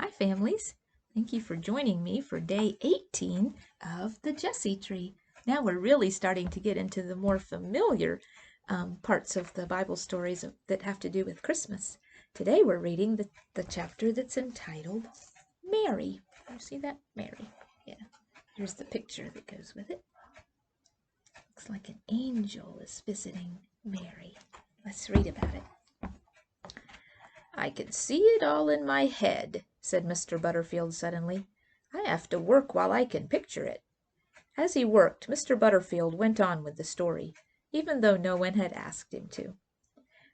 Hi, families. Thank you for joining me for day 18 of the Jesse Tree. Now we're really starting to get into the more familiar parts of the Bible stories that have to do with Christmas. Today we're reading the chapter that's entitled Mary. You see that? Mary. Yeah. Here's the picture that goes with it. Looks like an angel is visiting Mary. Let's read about it. I can see it all in my head, said Mr. Butterfield suddenly. I have to work while I can picture it. As he worked, Mr. Butterfield went on with the story, even though no one had asked him to.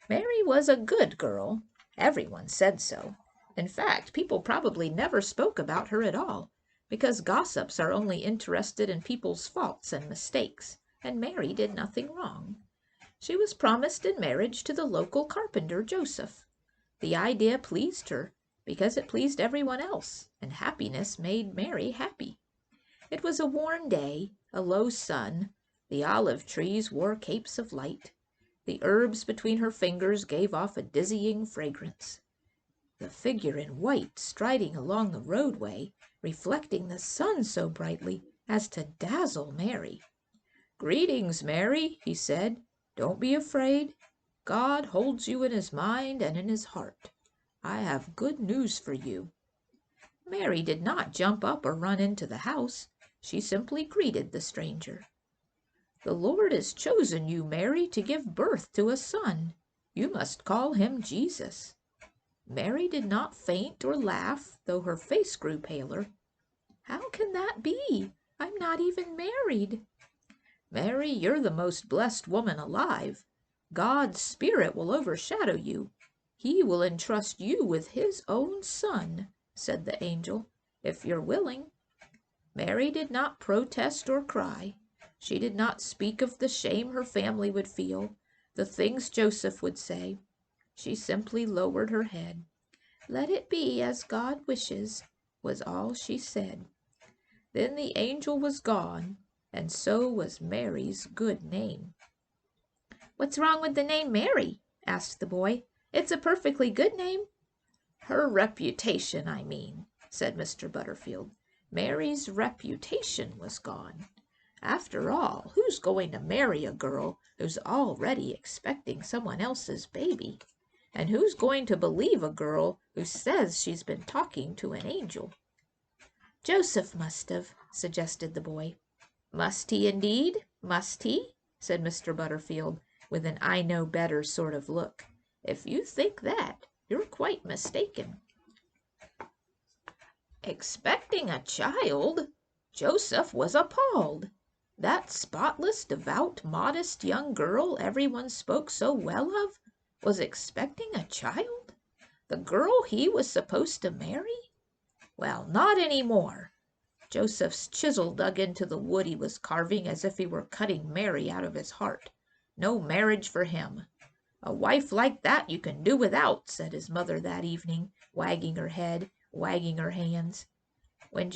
Mary was a good girl. Everyone said so. In fact, people probably never spoke about her at all, because gossips are only interested in people's faults and mistakes, and Mary did nothing wrong. She was promised in marriage to the local carpenter, Joseph. The idea pleased her, because it pleased everyone else, and happiness made Mary happy. It was a warm day, a low sun. The olive trees wore capes of light. The herbs between her fingers gave off a dizzying fragrance. The figure in white striding along the roadway, reflecting the sun so brightly as to dazzle Mary. "Greetings, Mary," he said. "Don't be afraid. God holds you in his mind and in his heart. I have good news for you." Mary did not jump up or run into the house. She simply greeted the stranger. "The Lord has chosen you, Mary, to give birth to a son. You must call him Jesus." Mary did not faint or laugh, though her face grew paler. "How can that be? I'm not even married." "Mary, you're the most blessed woman alive. God's Spirit will overshadow you. He will entrust you with his own Son," said the angel, "if you're willing." Mary did not protest or cry. She did not speak of the shame her family would feel, the things Joseph would say. She simply lowered her head. "Let it be as God wishes," was all she said. Then the angel was gone, and so was Mary's good name. "What's wrong with the name Mary?" asked the boy. "It's a perfectly good name." "Her reputation, I mean," said Mr. Butterfield. "Mary's reputation was gone. After all, who's going to marry a girl who's already expecting someone else's baby? And who's going to believe a girl who says she's been talking to an angel?" "Joseph must have," suggested the boy. "Must he indeed? Must he?" said Mr. Butterfield, with an I know better sort of look. "If you think that, you're quite mistaken." Expecting a child? Joseph was appalled. That spotless, devout, modest young girl everyone spoke so well of was expecting a child? The girl he was supposed to marry? Well, not any more. Joseph's chisel dug into the wood he was carving as if he were cutting Mary out of his heart. No marriage for him. "A wife like that you can do without," said his mother that evening, wagging her head, wagging her hands. Then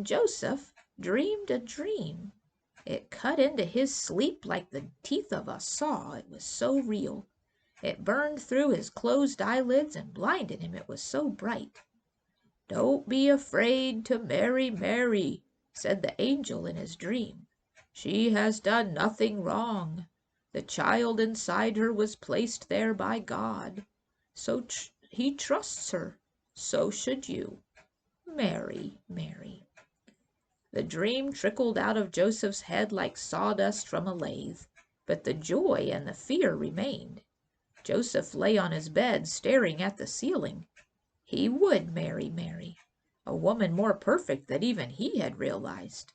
Joseph dreamed a dream. It cut into his sleep like the teeth of a saw, it was so real. It burned through his closed eyelids and blinded him, it was so bright. "Don't be afraid to marry Mary," said the angel in his dream. "She has done nothing wrong. The child inside her was placed there by God. So he trusts her. So should you. Mary, Mary." The dream trickled out of Joseph's head like sawdust from a lathe, but the joy and the fear remained. Joseph lay on his bed staring at the ceiling. He would marry Mary, a woman more perfect than even he had realized.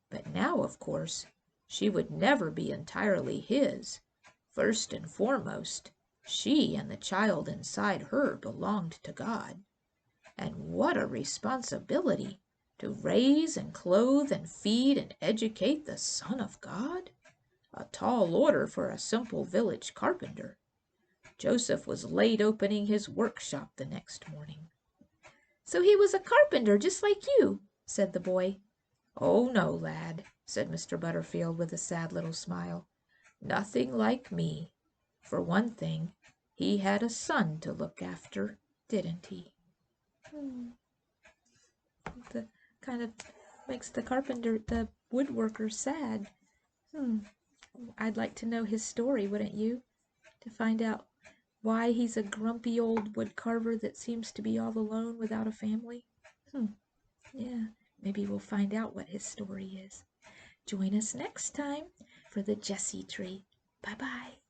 But now, of course, she would never be entirely his. First and foremost, she and the child inside her belonged to God. And what a responsibility to raise and clothe and feed and educate the Son of God! A tall order for a simple village carpenter. Joseph was late opening his workshop the next morning. "So he was a carpenter just like you," said the boy. "Oh, no, lad," said Mr. Butterfield with a sad little smile. "Nothing like me. For one thing, he had a son to look after, didn't he?" Hmm. The kind of makes the carpenter, the woodworker, sad. Hmm. I'd like to know his story, wouldn't you? To find out why he's a grumpy old woodcarver that seems to be all alone without a family. Hmm. Yeah, maybe we'll find out what his story is. Join us next time for the Jessie Tree. Bye bye.